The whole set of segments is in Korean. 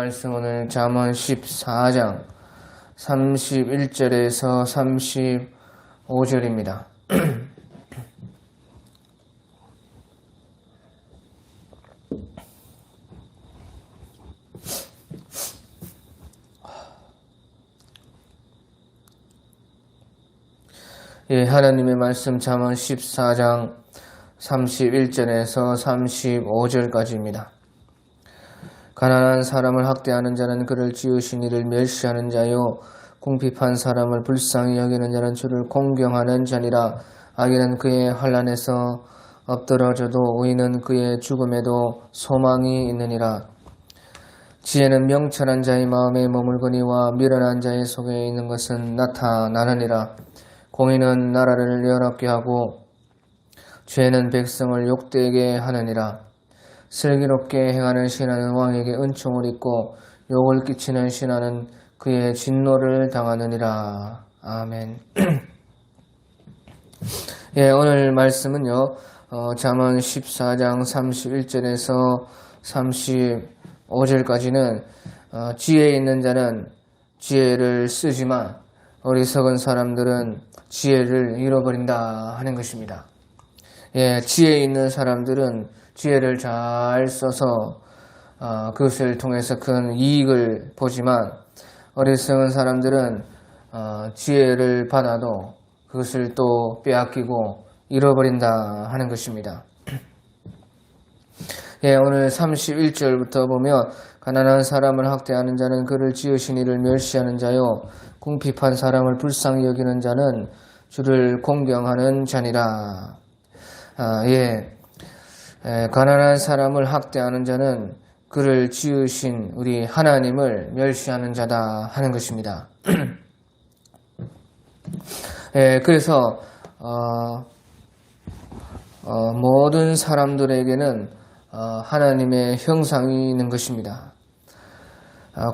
말씀 오늘 잠언 14장 31절에서 35절입니다. 예, 하나님의 말씀 잠언 14장 31절에서 35절까지입니다. 가난한 사람을 학대하는 자는 그를 지으신 이를 멸시하는 자요, 궁핍한 사람을 불쌍히 여기는 자는 주를 공경하는 자니라. 악인은 그의 환난에서 엎드러져도 의인은 그의 죽음에도 소망이 있느니라. 지혜는 명철한 자의 마음에 머물거니와 미련한 자의 속에 있는 것은 나타나느니라. 공의는 나라를 여롭게 하고 죄는 백성을 욕되게 하느니라. 슬기롭게 행하는 신하는 왕에게 은총을 입고 욕을 끼치는 신하는 그의 진노를 당하느니라. 아멘. 예, 오늘 말씀은요, 잠언 14장 31절에서 35절까지는 지혜 있는 자는 지혜를 쓰지만 어리석은 사람들은 지혜를 잃어버린다 하는 것입니다. 예, 지혜 있는 사람들은 지혜를 잘 써서 그것을 통해서 큰 이익을 보지만 어리석은 사람들은 지혜를 받아도 그것을 또 빼앗기고 잃어버린다 하는 것입니다. 예, 오늘 31절부터 보면 가난한 사람을 학대하는 자는 그를 지으신 이를 멸시하는 자요, 궁핍한 사람을 불쌍히 여기는 자는 주를 공경하는 자니라. 가난한 사람을 학대하는 자는 그를 지으신 우리 하나님을 멸시하는 자다 하는 것입니다. 그래서 모든 사람들에게는 하나님의 형상이 있는 것입니다.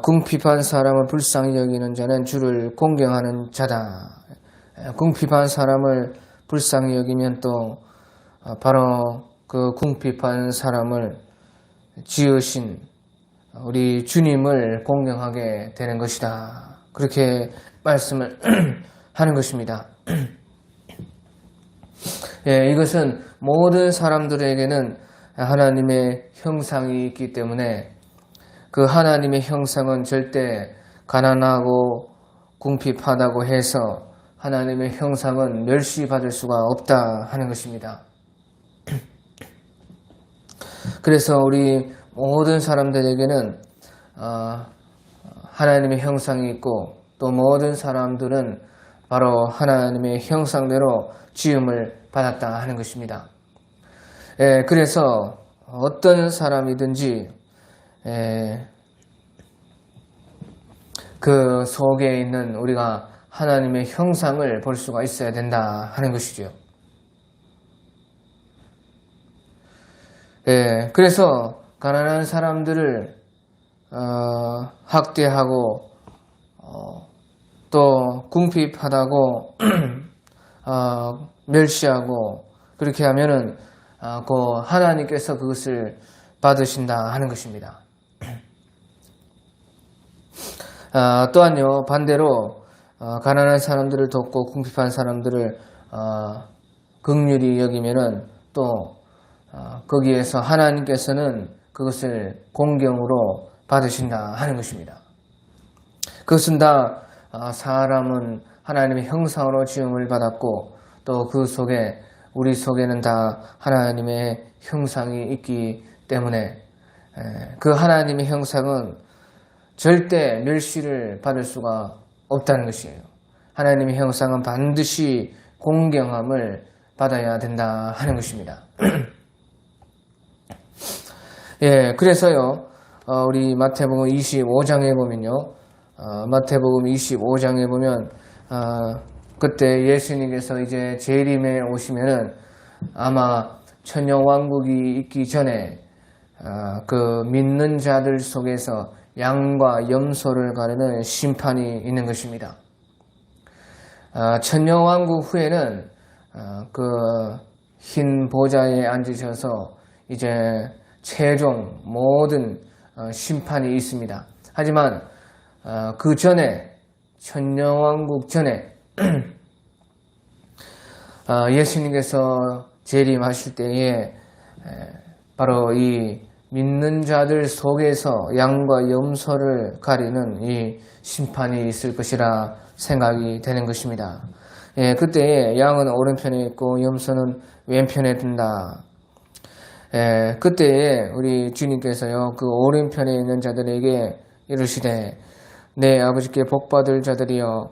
궁핍한 사람을 불쌍히 여기는 자는 주를 공경하는 자다. 궁핍한 사람을 불쌍히 여기면 또 바로 그 궁핍한 사람을 지으신 우리 주님을 공경하게 되는 것이다. 그렇게 말씀을 하는 것입니다. 예, 이것은 모든 사람들에게는 하나님의 형상이 있기 때문에 그 하나님의 형상은 절대 가난하고 궁핍하다고 해서 하나님의 형상은 멸시받을 수가 없다 하는 것입니다. 그래서 우리 모든 사람들에게는 하나님의 형상이 있고 또 모든 사람들은 바로 하나님의 형상대로 지음을 받았다 하는 것입니다. 그래서 어떤 사람이든지 그 속에 있는 우리가 하나님의 형상을 볼 수가 있어야 된다 하는 것이죠. 그래서 가난한 사람들을 학대하고 또 궁핍하다고 멸시하고 그렇게 하면은 그 하나님께서 그것을 받으신다 하는 것입니다. 또한요, 반대로 가난한 사람들을 돕고 궁핍한 사람들을 긍휼히 여기면은 또 거기에서 하나님께서는 그것을 공경으로 받으신다 하는 것입니다. 그것은 다 사람은 하나님의 형상으로 지음을 받았고 또 그 속에 우리 속에는 다 하나님의 형상이 있기 때문에 그 하나님의 형상은 절대 멸시를 받을 수가 없다는 것이에요. 하나님의 형상은 반드시 공경함을 받아야 된다 하는 것입니다. 그래서요, 우리 마태복음 25장에 보면요, 마태복음 25장에 보면 그때 예수님께서 이제 재림에 오시면은 아마 천년왕국이 있기 전에 그 믿는 자들 속에서 양과 염소를 가르는 심판이 있는 것입니다. 천년왕국 후에는 그 흰 보좌에 앉으셔서 이제 최종 모든 심판이 있습니다. 하지만 그 전에 천년왕국 전에 예수님께서 재림하실 때에 바로 이 믿는 자들 속에서 양과 염소를 가리는 이 심판이 있을 것이라 생각이 되는 것입니다. 그때에 양은 오른편에 있고 염소는 왼편에 든다. 그때에 우리 주님께서요, 그 오른편에 있는 자들에게 이르시되 내 아버지께 복받을 자들이여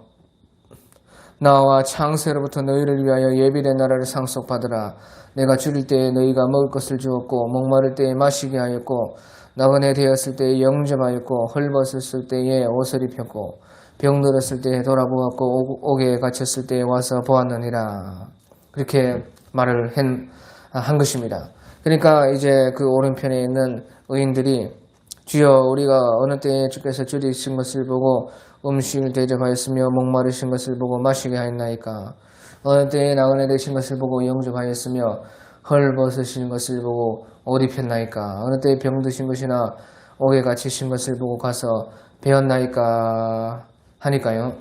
나와 창세로부터 너희를 위하여 예비된 나라를 상속받으라. 내가 줄일 때에 너희가 먹을 것을 주었고 목마를 때에 마시게 하였고 나그네 되었을 때에 영접하였고 헐벗었을 때에 옷을 입혔고 병들었을 때에 돌아보았고 옥에 갇혔을 때에 와서 보았느니라. 그렇게 말을 한 것입니다. 그러니까 이제 그 오른편에 있는 의인들이 주여 우리가 어느 때에 주께서 줄이신 것을 보고 음식을 대접하였으며 목마르신 것을 보고 마시게 하였나이까. 어느 때에 나그네 되신 것을 보고 영접하였으며 헐벗으신 것을 보고 옷 입혔나이까. 어느 때에 병드신 것이나 옥에 갇히신 것을 보고 가서 배웠나이까 하니까요.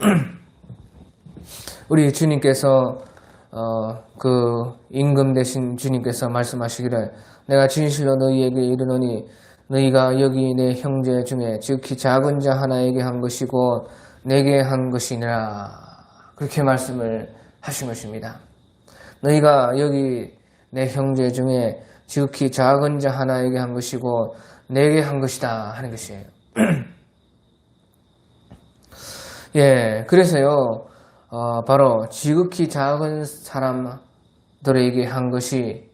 우리 주님께서 그 임금 되신 주님께서 말씀하시기를 내가 진실로 너희에게 이르노니 너희가 여기 내 형제 중에 지극히 작은 자 하나에게 한 것이고 내게 한 것이니라. 그렇게 말씀을 하신 것입니다. 너희가 여기 내 형제 중에 지극히 작은 자 하나에게 한 것이고 내게 한 것이다 하는 것이에요. 그래서요 바로 지극히 작은 사람들에게 한 것이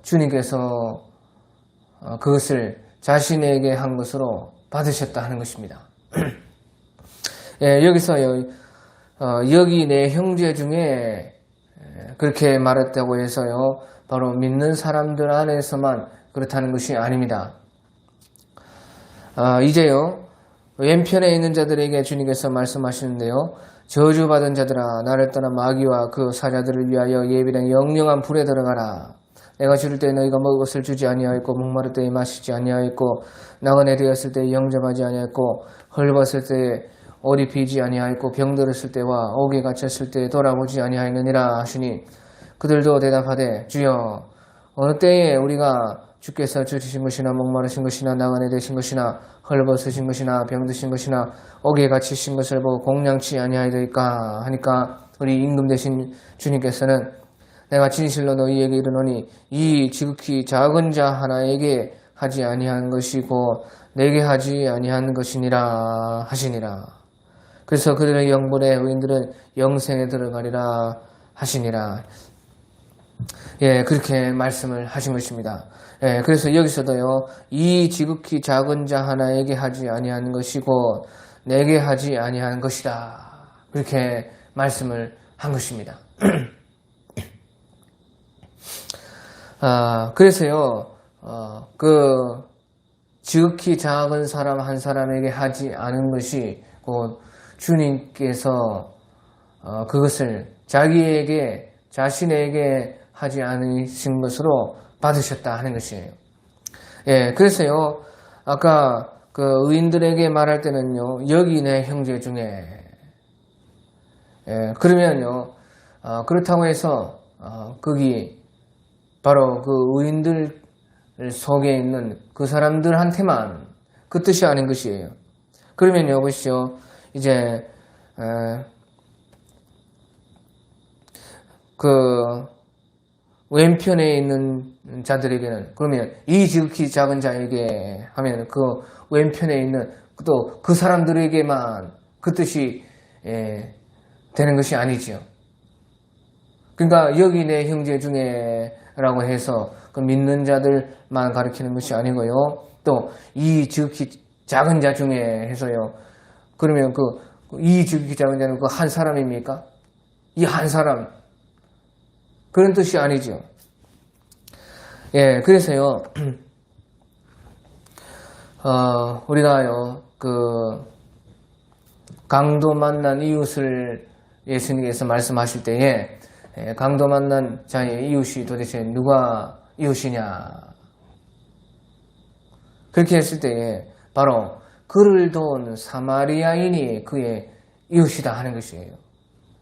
주님께서 그것을 자신에게 한 것으로 받으셨다 하는 것입니다. 여기서요 여기 내 형제 중에 그렇게 말했다고 해서요 바로 믿는 사람들 안에서만 그렇다는 것이 아닙니다. 이제요 왼편에 있는 자들에게 주님께서 말씀하시는데요 저주받은 자들아 나를 떠나 마귀와 그 사자들을 위하여 예비된 영영한 불에 들어가라. 내가 줄일 때 너희가 먹을 것을 주지 아니하였고 목마를 때에 마시지 아니하였고 나그네 되었을 때에 영접하지 아니하였고 헐벗을 때에 옷 입히지 아니하였고 병들었을 때와 옥에 갇혔을 때에 돌아보지 아니하였느니라 하시니 그들도 대답하되 주여 어느 때에 우리가 주께서 주신 것이나 목마르신 것이나 나그네 되신 것이나 헐벗으신 것이나 병드신 것이나 옥에 갇히신 것을 보고 공양치 아니하리까 하니까 우리 임금 되신 주님께서는 내가 진실로 너희에게 이르노니 이 지극히 작은 자 하나에게 하지 아니한 것이고 내게 하지 아니한 것이니라 하시니라. 그래서 그들의 영분의 의인들은 영생에 들어가리라 하시니라. 그렇게 말씀을 하신 것입니다. 그래서 여기서도요 이 지극히 작은 자 하나에게 하지 아니한 것이고 내게 하지 아니한 것이다. 그렇게 말씀을 한 것입니다. 그래서요 그 지극히 작은 사람 한 사람에게 하지 않은 것이 곧 주님께서 그것을 자신에게 하지 않으신 것으로 받으셨다 하는 것이에요. 그래서요 아까 그 의인들에게 말할 때는요 여기 내 형제 중에 그러면요 그렇다고 해서 거기 바로 그 의인들 속에 있는 그 사람들한테만 그 뜻이 아닌 것이에요. 그러면요 보시죠. 이제 그 왼편에 있는 자들에게는 그러면 이 지극히 작은 자에게 하면 그 왼편에 있는 또 그 사람들에게만 그 뜻이 되는 것이 아니지요. 그러니까 여기 내 형제 중에 라고 해서 그 믿는 자들만 가리키는 것이 아니고요. 또 이 지극히 작은 자 중에 해서요. 그러면 이 지극히 작은 자는 그 한 사람입니까? 이 한 사람. 그런 뜻이 아니죠. 그래서요. 우리가요. 강도 만난 이웃을 예수님께서 말씀하실 때에 강도 만난 자의 이웃이 도대체 누가 이웃이냐. 그렇게 했을 때에 바로 그를 도운 사마리아인이 그의 이웃이다 하는 것이에요.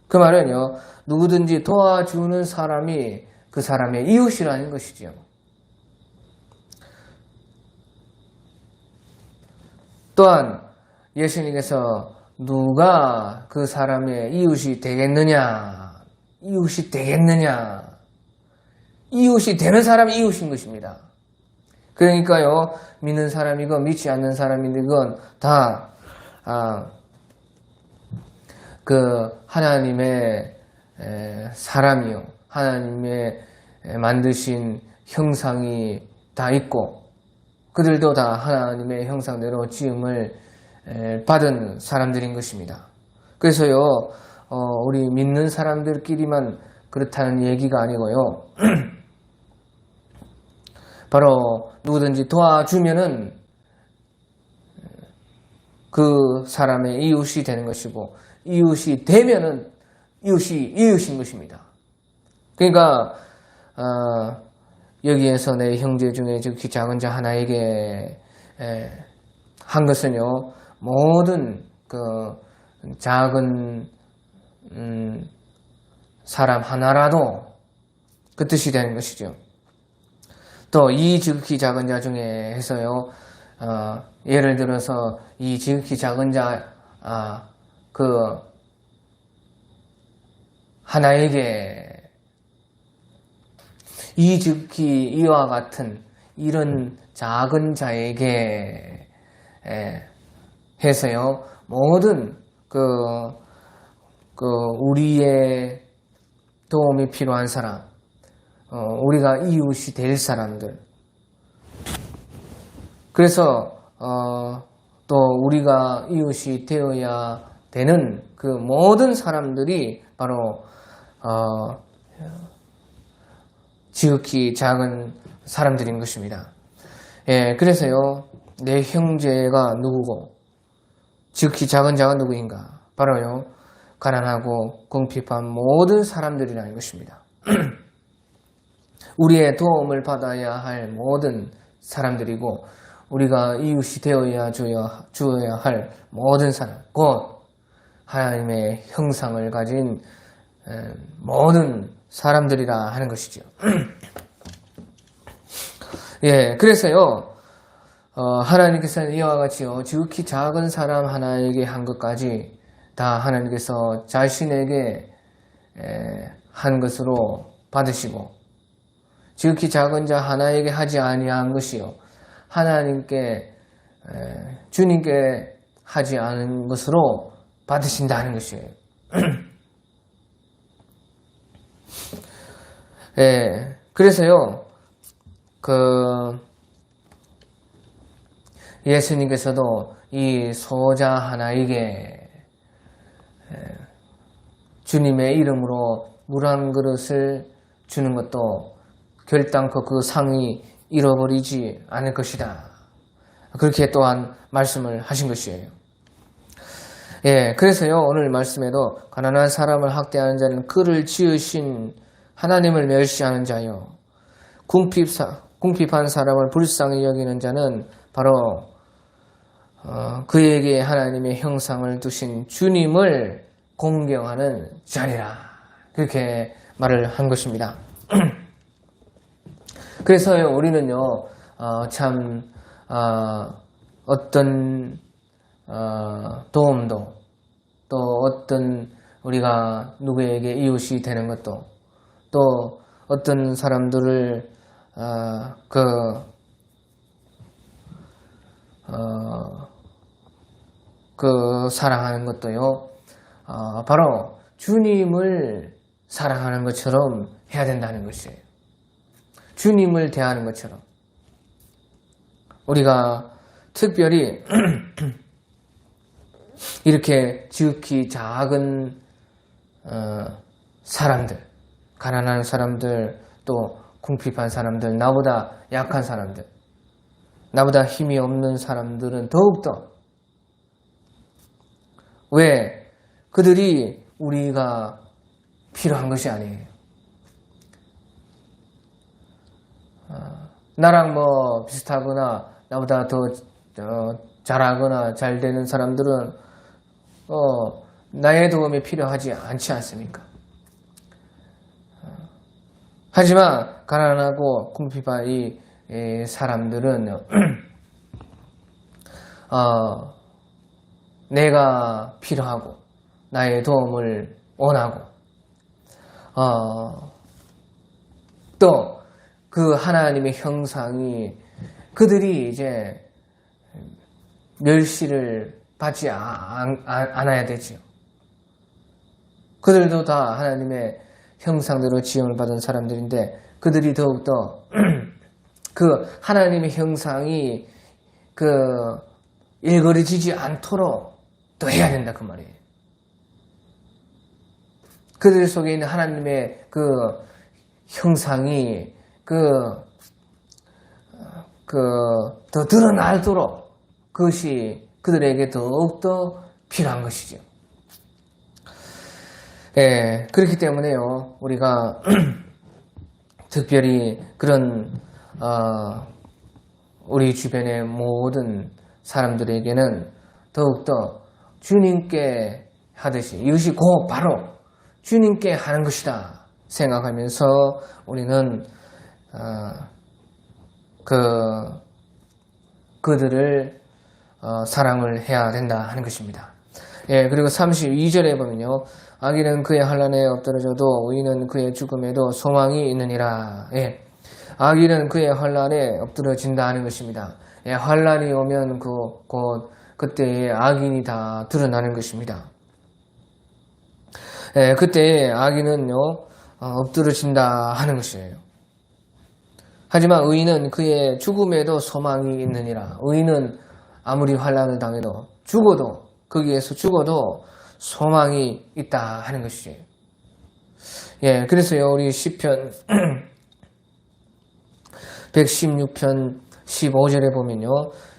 그 말은요, 누구든지 도와주는 사람이 그 사람의 이웃이라는 것이죠. 또한 예수님께서 누가 그 사람의 이웃이 되겠느냐, 이웃이 되는 사람이 이웃인 것입니다. 그러니까요, 믿는 사람이건 믿지 않는 사람이건 다 그 하나님의 사람이요, 하나님의 만드신 형상이 다 있고 그들도 다 하나님의 형상대로 지음을 받은 사람들인 것입니다. 그래서요, 우리 믿는 사람들끼리만 그렇다는 얘기가 아니고요, 바로 누구든지 도와주면은 그 사람의 이웃이 되는 것이고, 이웃이 되면은 이웃인 것입니다. 그러니까 여기에서 내 형제 중에 지극히 작은 자 하나에게 한 것은요, 모든 그 작은 사람 하나라도 그 뜻이 되는 것이죠. 또 이 지극히 작은 자 중에 해서요, 예를 들어서 이 지극히 작은 자 그 하나에게 이 지극히 이와 같은 이런 작은 자에게 해서요, 모든 우리의 도움이 필요한 사람, 우리가 이웃이 될 사람들, 그래서 또 우리가 이웃이 되어야 되는 그 모든 사람들이 바로 지극히 작은 사람들인 것입니다. 예, 그래서요, 내 형제가 누구고 지극히 작은 자가 누구인가? 바로요, 가난하고 궁핍한 모든 사람들이라는 것입니다. 우리의 도움을 받아야 할 모든 사람들이고, 우리가 이웃이 되어야 주어야 할 모든 사람, 곧 하나님의 형상을 가진 모든 사람들이라 하는 것이죠. 예, 그래서요, 하나님께서는 이와 같이요, 지극히 작은 사람 하나에게 한 것까지 다 하나님께서 자신에게 한 것으로 받으시고, 지극히 작은 자 하나에게 하지 아니한 것이요, 하나님께 주님께 하지 않은 것으로 받으신다는 것이에요. 예, 그래서요, 예수님께서도 이 소자 하나에게 주님의 이름으로 물 한 그릇을 주는 것도 결단코 그 상이 잃어버리지 않을 것이다. 그렇게 또한 말씀을 하신 것이에요. 예, 그래서요, 오늘 말씀에도 가난한 사람을 학대하는 자는 그를 지으신 하나님을 멸시하는 자요, 궁핍한 사람을 불쌍히 여기는 자는 바로 그에게 하나님의 형상을 두신 주님을 공경하는 자니라. 그렇게 말을 한 것입니다. 그래서요, 우리는요, 참 어떤 도움도, 또 어떤 우리가 누구에게 이웃이 되는 것도, 또 어떤 사람들을 사랑하는 것도요, 바로 주님을 사랑하는 것처럼 해야 된다는 것이에요. 주님을 대하는 것처럼. 우리가 특별히 이렇게 지극히 작은 사람들, 가난한 사람들, 또 궁핍한 사람들, 나보다 약한 사람들, 나보다 힘이 없는 사람들은 더욱더, 왜? 그들이 우리가 필요한 것이 아니에요. 나랑 비슷하거나 나보다 더 잘하거나 잘 되는 사람들은 나의 도움이 필요하지 않지 않습니까? 하지만 가난하고 궁핍한 이 사람들은 내가 필요하고 나의 도움을 원하고 또 그 하나님의 형상이 그들이 이제 멸시를 받지 않아야 되지요. 그들도 다 하나님의 형상대로 지음을 받은 사람들인데 그들이 더욱더 그 하나님의 형상이 일그러지지 않도록 또 해야 된다 그 말이에요. 그들 속에 있는 하나님의 그 형상이 더 드러나도록 그것이 그들에게 더욱더 필요한 것이죠. 예, 그렇기 때문에요, 우리가 특별히 그런, 우리 주변의 모든 사람들에게는 더욱더 주님께 하듯이 이것이 곧 바로 주님께 하는 것이다 생각하면서 우리는 그들을 사랑을 해야 된다 하는 것입니다. 예, 그리고 32절에 보면요, 악인은 그의 환난에 엎드러져도 의인은 그의 죽음에도 소망이 있느니라. 예, 악인은 그의 환난에 엎드러진다 하는 것입니다. 예, 환난이 오면 곧 그때에 악인이 다 드러나는 것입니다. 예, 그때에 악인은요 엎드러진다 하는 것이에요. 하지만 의인은 그의 죽음에도 소망이 있느니라. 의인은 아무리 환난을 당해도 거기에서 죽어도 소망이 있다 하는 것이에요. 예, 그래서요 우리 시편 116편 15절에 보면요,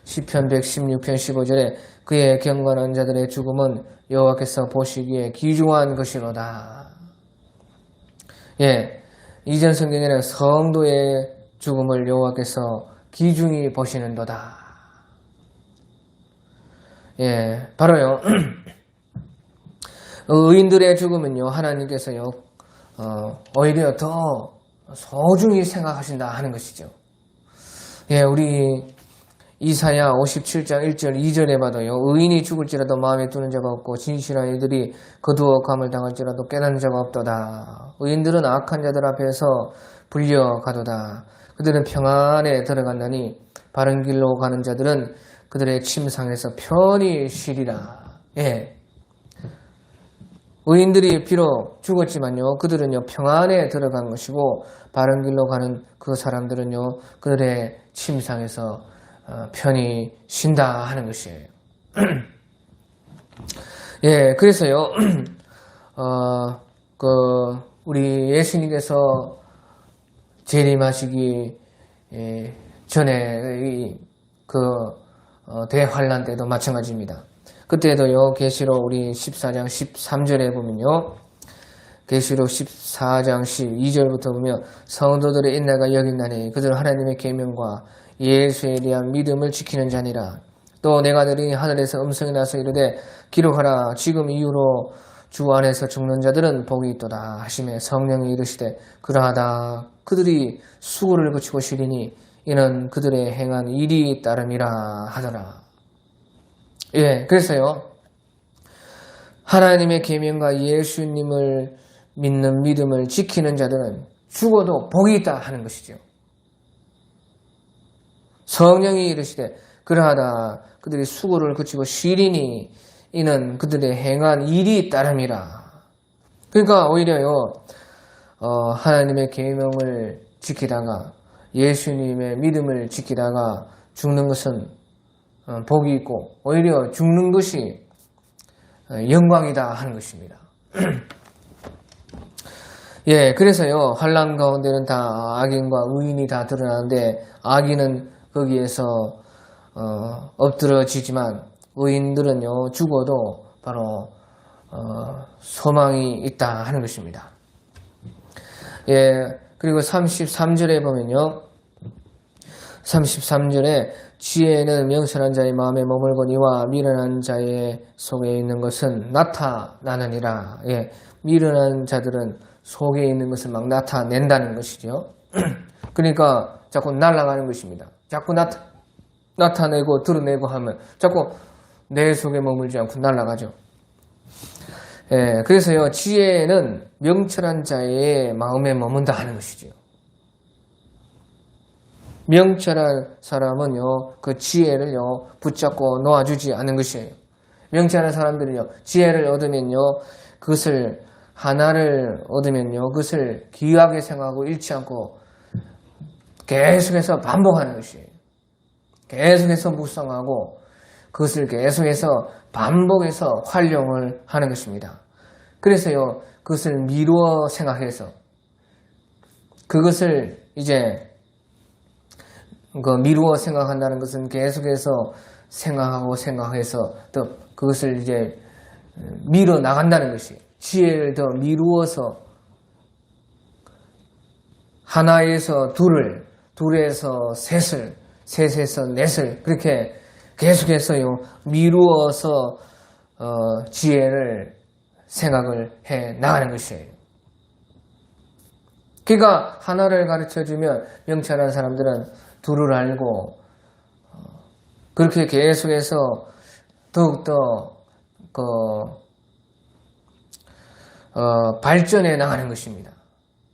시편 116편 15절에 그의 경건한 자들의 죽음은 여호와께서 보시기에 귀중한 것이로다. 예, 이전 성경에는 성도의 죽음을 여호와께서 귀중히 보시는도다. 예, 바로요 의인들의 죽음은요 하나님께서요 오히려 더 소중히 생각하신다 하는 것이죠. 예, 우리 이사야 57장 1절 2절에 봐도요, 의인이 죽을지라도 마음에 두는 자가 없고 진실한 이들이 거두어 감을 당할지라도 깨닫는 자가 없도다. 의인들은 악한 자들 앞에서 불려가도다. 그들은 평안에 들어간다니 바른 길로 가는 자들은 그들의 침상에서 편히 쉬리라. 예, 의인들이 비록 죽었지만요, 그들은요 평안에 들어간 것이고 바른 길로 가는 그 사람들은요 그들의 침상에서 편히 쉰다 하는 것이에요. 예, 그래서요 우리 예수님께서 재림하시기 전에 대환란 때도 마찬가지입니다. 그때도요 계시록 우리 14장 13절에 보면요, 계시록 14장 12절부터 보면 성도들의 인내가 여긴나니 그들은 하나님의 계명과 예수에 대한 믿음을 지키는 자니라. 또 내가 들으니 하늘에서 음성이 나서 이르되 기록하라, 지금 이후로 주 안에서 죽는 자들은 복이 있도다 하시매 성령이 이르시되 그러하다, 그들이 수고를 그치고 쉬리니 이는 그들의 행한 일이 따름이라 하더라. 예, 그래서요 하나님의 계명과 예수님을 믿는 믿음을 지키는 자들은 죽어도 복이 있다 하는 것이죠. 성령이 이르시되 그러하다, 그들이 수고를 그치고 쉬리니 이는 그들의 행한 일이 따름이라. 그러니까 오히려요 하나님의 계명을 지키다가 예수님의 믿음을 지키다가 죽는 것은 복이 있고 오히려 죽는 것이 영광이다 하는 것입니다. 예, 그래서요 환난 가운데는 다 악인과 의인이 다 드러나는데 악인은 거기에서 엎드러지지만 의인들은요 죽어도 바로 소망이 있다 하는 것입니다. 예, 그리고 33절에 보면요 33절에 지혜는 명철한 자의 마음에 머물거니와 미련한 자의 속에 있는 것은 나타나느니라. 예, 미련한 자들은 속에 있는 것을 막 나타낸다는 것이죠. 그러니까 자꾸 날아가는 것입니다. 자꾸 나타내고 드러내고 하면 자꾸 내 속에 머물지 않고 날아가죠. 예, 그래서요, 지혜는 명철한 자의 마음에 머문다 하는 것이죠. 명철한 사람은요, 그 지혜를요, 붙잡고 놓아주지 않는 것이에요. 명철한 사람들은요, 지혜를 얻으면요, 그것을, 하나를 얻으면요, 그것을 귀하게 생각하고 잃지 않고 계속해서 반복하는 것이에요. 계속해서 묵상하고 그것을 계속해서 반복해서 활용을 하는 것입니다. 그래서요, 그것을 미루어 생각해서 그것을 이제 미루어 생각한다는 것은 계속해서 생각해서 또 그것을 이제 밀어 나간다는 것이, 지혜를 더 미루어서 하나에서 둘을, 둘에서 셋을, 셋에서 넷을 그렇게 계속해서요 미루어서 지혜를 생각을 해 나가는 것이에요. 그러니까 하나를 가르쳐주면 명철한 사람들은 둘을 알고 그렇게 계속해서 더욱더 발전해 나가는 것입니다.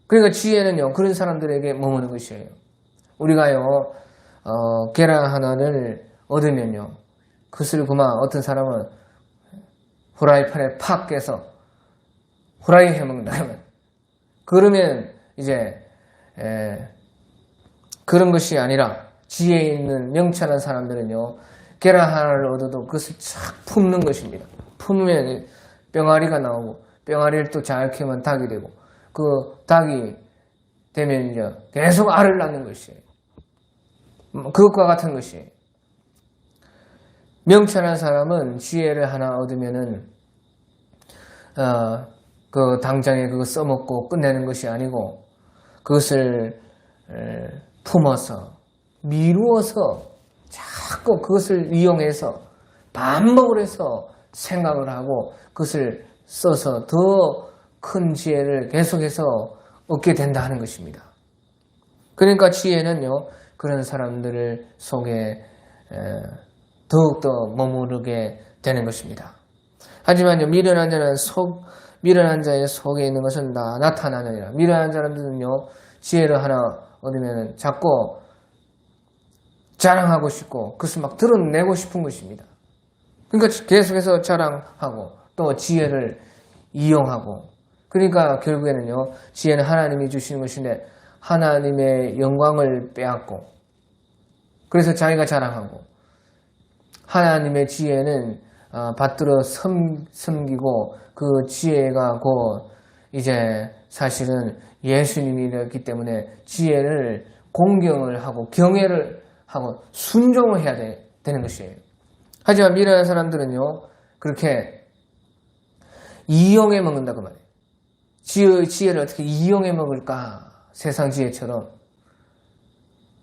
그러니까 지혜는요 그런 사람들에게 머무는 것이에요. 우리가요 계란 하나를 얻으면요 그것을 그만 어떤 사람은 후라이팬에 팍 깨서 후라이 해먹는다. 그러면 이제 그런 것이 아니라 지혜 있는 명철한 사람들은요 계란 하나를 얻어도 그것을 착 품는 것입니다. 품으면 병아리가 나오고 병아리를 또 잘 키우면 닭이 되고 그 닭이 되면 이제 계속 알을 낳는 것이에요. 그것과 같은 것이에요. 명철한 사람은 지혜를 하나 얻으면은 그 당장에 그거 써먹고 끝내는 것이 아니고 그것을 품어서 미루어서 자꾸 그것을 이용해서 반복을 해서 생각을 하고 그것을 써서 더 큰 지혜를 계속해서 얻게 된다 하는 것입니다. 그러니까 지혜는요 그런 사람들 속에 더욱더 머무르게 되는 것입니다. 하지만요 미련한 자의 속에 있는 것은 다 나타나느니라. 미련한 사람들은요 지혜를 하나 얻으면 자꾸 자랑하고 싶고 그것을 막 드러내고 싶은 것입니다. 그러니까 계속해서 자랑하고 또 지혜를 이용하고 그러니까 결국에는요 지혜는 하나님이 주시는 것인데 하나님의 영광을 빼앗고 그래서 자기가 자랑하고 하나님의 지혜는 받들어 섬기고 그 지혜가 곧 이제 사실은 예수님이었기 때문에 지혜를 공경을 하고 경외를 하고 순종을 해야 되는 것이에요. 하지만 미련한 사람들은요 그렇게 이용해 먹는다고 말해요. 지혜를 어떻게 이용해 먹을까? 세상 지혜처럼.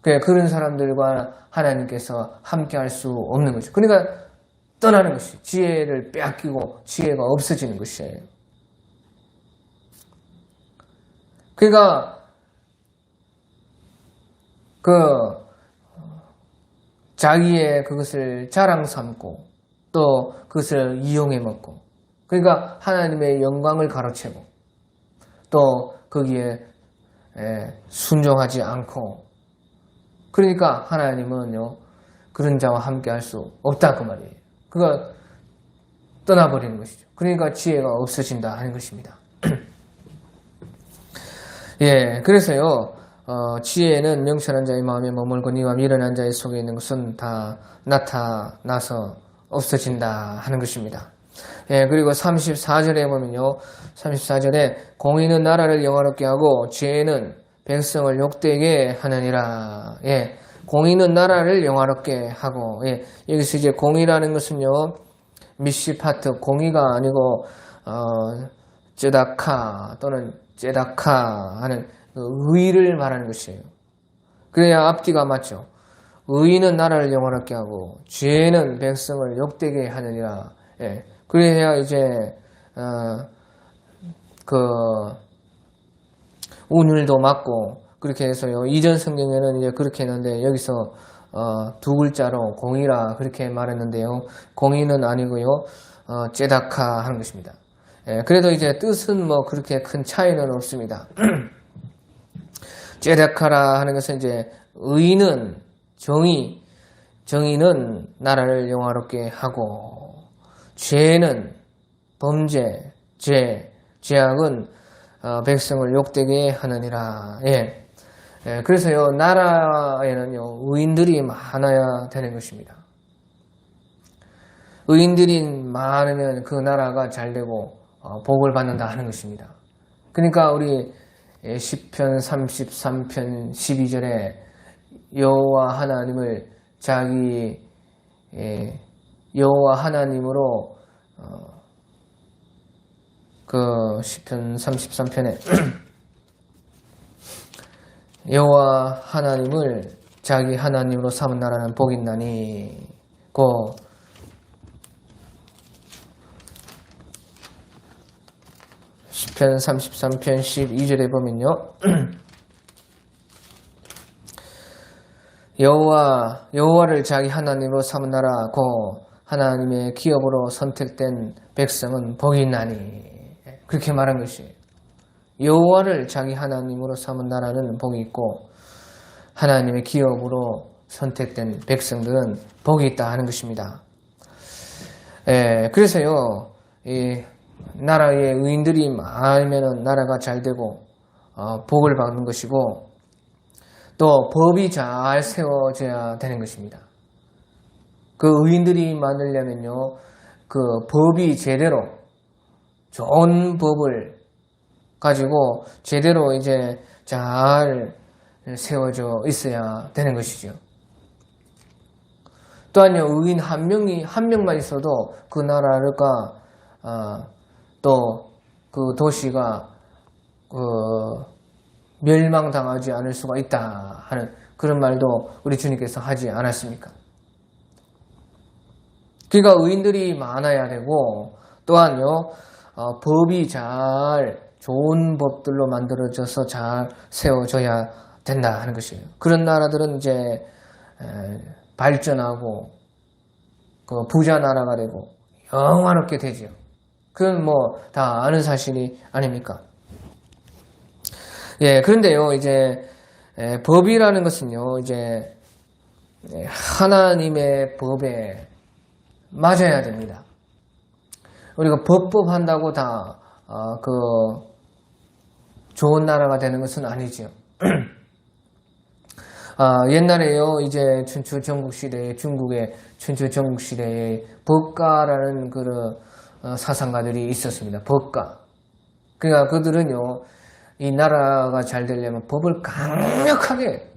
그런 사람들과 하나님께서 함께 할 수 없는 거죠. 그러니까 떠나는 것이 지혜를 빼앗기고 지혜가 없어지는 것이에요. 그러니까 자기의 그것을 자랑 삼고 또 그것을 이용해 먹고 그러니까 하나님의 영광을 가로채고 또 거기에 순종하지 않고 그러니까 하나님은요 그런 자와 함께 할 수 없다 그 말이에요. 그가 떠나버리는 것이죠. 그러니까 지혜가 없어진다 하는 것입니다. 예, 그래서요 지혜는 명철한 자의 마음에 머물거니와 미련한 자의 속에 있는 것은 다 나타나서 없어진다 하는 것입니다. 예, 그리고 34절에 보면요 34절에 공의는 나라를 영화롭게 하고 죄는 백성을 욕되게 하느니라. 예, 공의는 나라를 영화롭게 하고 예, 여기서 이제 공의라는 것은요 미시파트 공의가 아니고 쯔다카 또는 쯔다카 하는 의를 말하는 것이에요. 그래야 앞뒤가 맞죠. 의인은 나라를 영원하게 하고 죄는 백성을 욕되게 하느니라. 예. 그래야 이제 그 운율도 맞고 그렇게 해서요. 이전 성경에는 이제 그렇게 했는데 여기서 두 글자로 공의라 그렇게 말했는데요. 공의는 아니고요. 째다카 하는 것입니다. 예. 그래도 이제 뜻은 뭐 그렇게 큰 차이는 없습니다. 째다카라 하는 것은 이제 의인은 정의는 나라를 영화롭게 하고 죄는 범죄, 죄악은 백성을 욕되게 하느니라. 예. 예. 그래서요 나라에는요 의인들이 많아야 되는 것입니다. 의인들이 많으면 그 나라가 잘 되고 복을 받는다 하는 것입니다. 그러니까 우리 시편 33편 12절에 여호와 하나님을 자기 여호와 하나님으로 그 시편 33편에 여호와 하나님을 자기 하나님으로 삼은 나라는 복이 있나니 고 시편 33편 12절에 보면요. 여호와를 자기 하나님으로 삼은 나라고 하나님의 기업으로 선택된 백성은 복이 있나니 그렇게 말한 것이에요. 여호와를 자기 하나님으로 삼은 나라는 복이 있고 하나님의 기업으로 선택된 백성들은 복이 있다 하는 것입니다. 그래서요 이 나라의 의인들이 많으면 나라가 잘 되고 복을 받는 것이고 또 법이 잘 세워져야 되는 것입니다. 그 의인들이 많으려면요 그 법이 제대로 좋은 법을 가지고 제대로 이제 잘 세워져 있어야 되는 것이죠. 또한요 의인 한 명만 있어도 그 나라가 또 그 도시가 멸망당하지 않을 수가 있다 하는 그런 말도 우리 주님께서 하지 않았습니까? 그러니까 의인들이 많아야 되고 또한요 법이 잘 좋은 법들로 만들어져서 잘 세워져야 된다 하는 것이에요. 그런 나라들은 이제 발전하고 그 부자 나라가 되고 영화롭게 되죠. 그건 뭐 다 아는 사실이 아닙니까? 예, 그런데요, 이제 법이라는 것은요, 이제 하나님의 법에 맞아야 됩니다. 우리가 법한다고 다 그 좋은 나라가 되는 것은 아니죠. 옛날에요, 이제 춘추 전국시대에 중국의 춘추 전국시대에 법가라는 그런 사상가들이 있었습니다. 법가. 그러니까 그들은요, 이 나라가 잘 되려면 법을 강력하게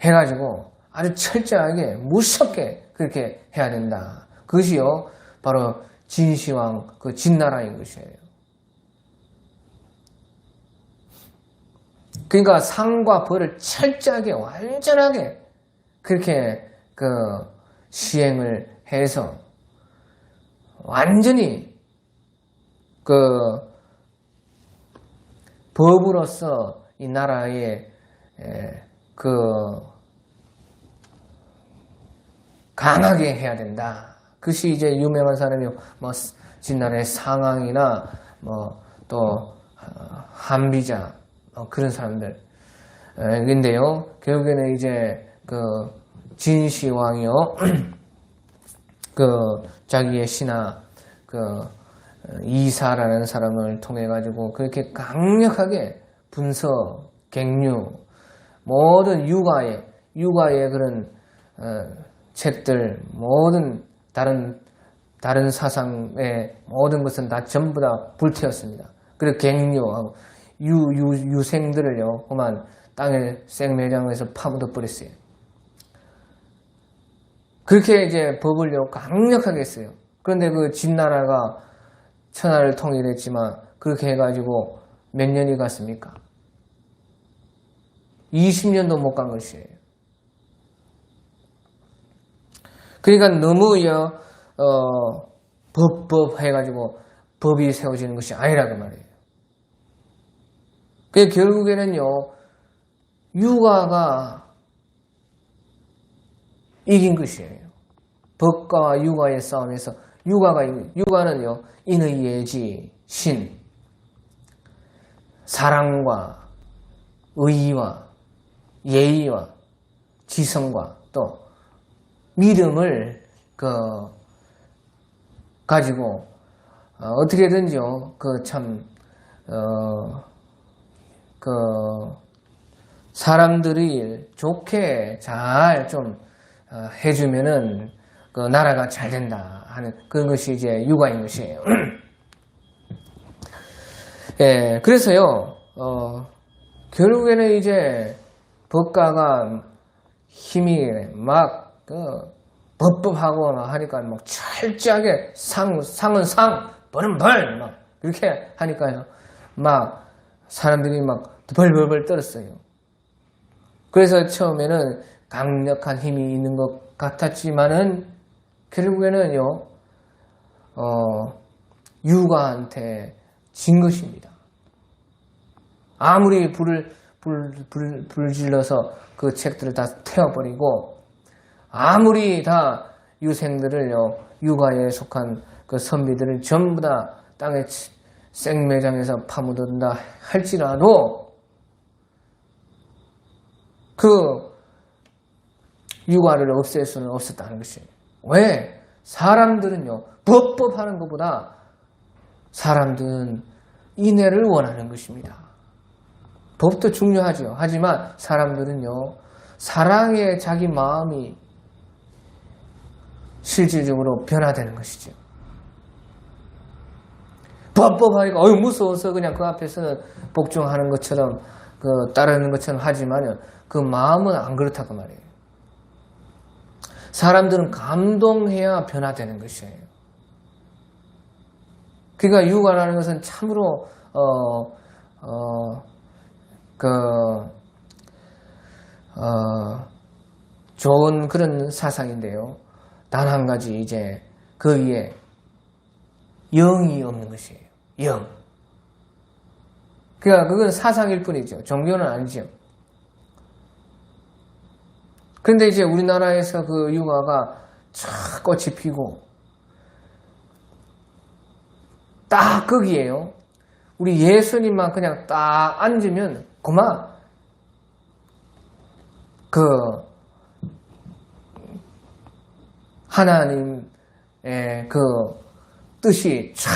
해가지고 아주 철저하게 무섭게 그렇게 해야 된다. 그것이요 바로 진시황 그 진나라인 것이에요. 그러니까 상과 벌을 철저하게 완전하게 그렇게 그 시행을 해서 완전히 그 법으로서 이 나라에 그 강하게 해야 된다. 그것이 이제 유명한 사람이 뭐 진나라의 상황이나 뭐 또 한비자 그런 사람들. 근데요 결국에는 이제 그 진시황이요 그 자기의 신하 그 이사라는 사람을 통해 가지고 그렇게 강력하게 분석, 갱류, 모든 육아의 그런 책들, 모든 다른 사상의 모든 것은 다 전부 다 불태웠습니다. 그리고 갱류하고 유생들을요, 그만 땅에 생매장에서 파묻어 버렸어요. 그렇게 이제 법을요 강력하게 했어요. 그런데 그 진나라가 천하를 통일했지만 그렇게 해가지고 몇 년이 갔습니까? 20년도 못 간 것이에요. 그러니까 너무 법 해가지고 법이 세워지는 것이 아니라고 말이에요. 그 결국에는요, 육아가 이긴 것이에요. 법과 육아의 싸움에서 육아는요, 인의 예지, 신, 사랑과 의의와 예의와 지성과 또 믿음을 가지고 어떻게든지요, 사람들이 좋게 잘 좀 해주면은 나라가 잘 된다 하는 그런 것이 이제 육아인 것이에요. 예, 그래서요, 결국에는 이제 법가가 힘이 막 법법하고 하니까 막 철저하게 상은 상, 벌은 벌, 막 그렇게 하니까요, 막 사람들이 막 벌벌벌 떨었어요. 그래서 처음에는 강력한 힘이 있는 것 같았지만은 결국에는요, 육아한테 진 것입니다. 아무리 불을 질러서 그 책들을 다 태워버리고, 아무리 다 유생들을요, 육아에 속한 그 선비들을 전부 다 땅에 생매장에서 파묻는다 할지라도, 그 육아를 없앨 수는 없었다는 것이에요. 왜? 사람들은요, 법하는 것보다 사람들은 인애를 원하는 것입니다. 법도 중요하죠. 하지만 사람들은요, 사랑에 자기 마음이 실질적으로 변화되는 것이죠. 법하니까 무서워서 그냥 그 앞에서는 복종하는 것처럼 따르는 것처럼 하지만 그 마음은 안 그렇다고 말이에요. 사람들은 감동해야 변화되는 것이에요. 그러니까 육아라는 것은 참으로 좋은 그런 사상인데요. 단 한 가지 이제 그 위에 영이 없는 것이에요. 영. 그러니까 그건 사상일 뿐이죠. 종교는 아니죠. 그런데 이제 우리나라에서 그 육아가 쫙 꽃이 피고 딱 거기에요. 우리 예수님만 그냥 딱 앉으면 그만 하나님의 그 뜻이 쫙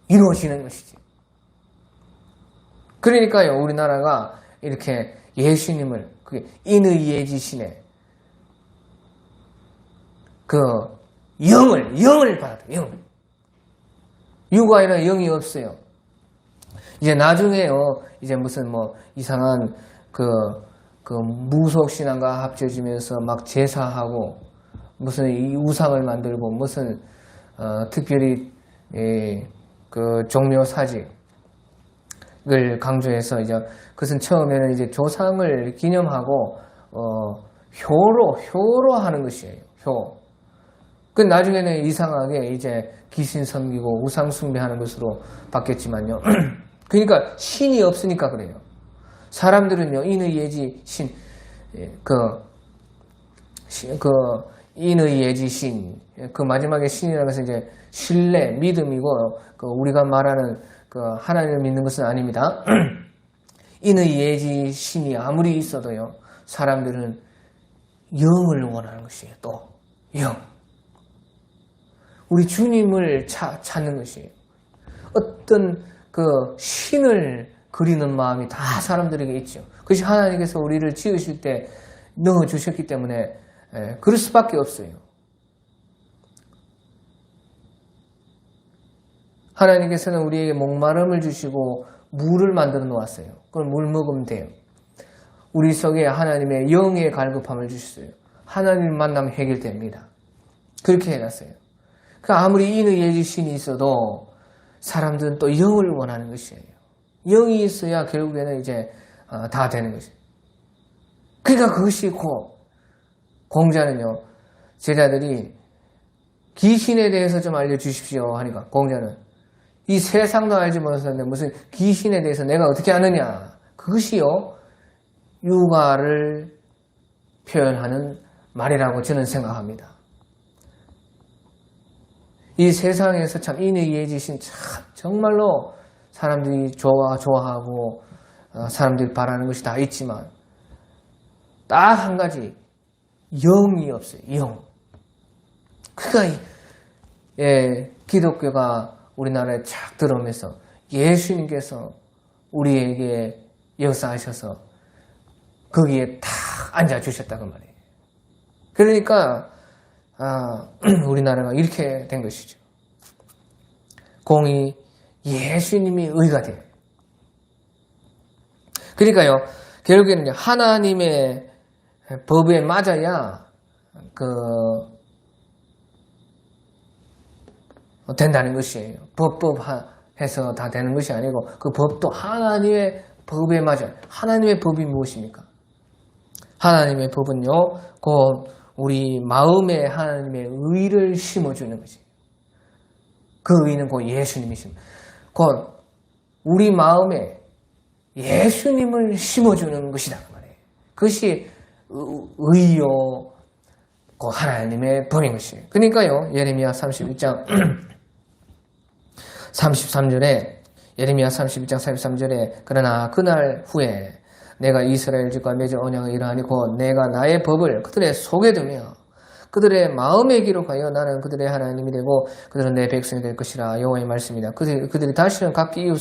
이루어지는 것이지. 그러니까요, 우리나라가 이렇게 예수님을 인의예지신의 그 영을 받았다. 영. 육아에는 영이 없어요. 이제 나중에요, 이제 무슨 이상한 무속신앙과 합쳐지면서 막 제사하고 무슨 이 우상을 만들고 무슨 특별히 그 종묘사직을 강조해서 이제 그것은 처음에는 이제 조상을 기념하고 효로 하는 것이에요. 효. 그 나중에는 이상하게 이제 귀신 섬기고 우상 숭배하는 것으로 바뀌었지만요. 그러니까 신이 없으니까 그래요. 사람들은요, 인의예지 신, 인의예지 신, 그 마지막에 신이라는 것은 이제 신뢰, 믿음이고, 우리가 말하는 하나님을 믿는 것은 아닙니다. 인의예지 신이 아무리 있어도요, 사람들은 영을 원하는 것이에요. 또 영. 우리 주님을 찾는 것이에요. 어떤 신을 그리는 마음이 다 사람들에게 있죠. 그것이 하나님께서 우리를 지으실 때 넣어주셨기 때문에 그럴 수밖에 없어요. 하나님께서는 우리에게 목마름을 주시고 물을 만들어 놓았어요. 그걸 물 먹으면 돼요. 우리 속에 하나님의 영의 갈급함을 주셨어요. 하나님 만나면 해결됩니다. 그렇게 해놨어요. 아무리 인의예지 신이 있어도 사람들은 또 영을 원하는 것이에요. 영이 있어야 결국에는 이제 다 되는 것이에요. 그러니까 그것이 공자는요, 제자들이 귀신에 대해서 좀 알려주십시오 하니까 공자는 이 세상도 알지 못하는데 무슨 귀신에 대해서 내가 어떻게 아느냐. 그것이요 육아를 표현하는 말이라고 저는 생각합니다. 이 세상에서 참 인의예지신 참 정말로 사람들이 좋아하고 사람들이 바라는 것이 다 있지만 딱 한 가지 영이 없어요. 영. 그러니까 기독교가 우리나라에 착 들어오면서 예수님께서 우리에게 역사하셔서 거기에 탁 앉아주셨다고 말이에요. 그러니까 우리나라가 이렇게 된 것이죠. 공이 예수님이 의가 돼요. 그러니까요, 결국에는 하나님의 법에 맞아야 된다는 것이에요. 법해서 다 되는 것이 아니고 그 법도 하나님의 법에 맞아요. 하나님의 법이 무엇입니까? 하나님의 법은요, 곧 우리 마음에 하나님의 의를 심어주는 것이에요. 그 의는 곧 예수님이십니다. 곧 우리 마음에 예수님을 심어주는 것이다. 말이에요. 그것이 의요, 곧 하나님의 법인 것이에요. 그러니까요, 예레미야 31장 33절에 예레미야 31장 33절에 그러나 그날 후에 내가 이스라엘 집과 맺은 언약을 이러하니 곧 내가 나의 법을 그들의 속에 두며 그들의 마음에 기록하여 나는 그들의 하나님이 되고 그들은 내 백성이 될 것이라. 여호와의 말씀이다. 그들이 다시는 각기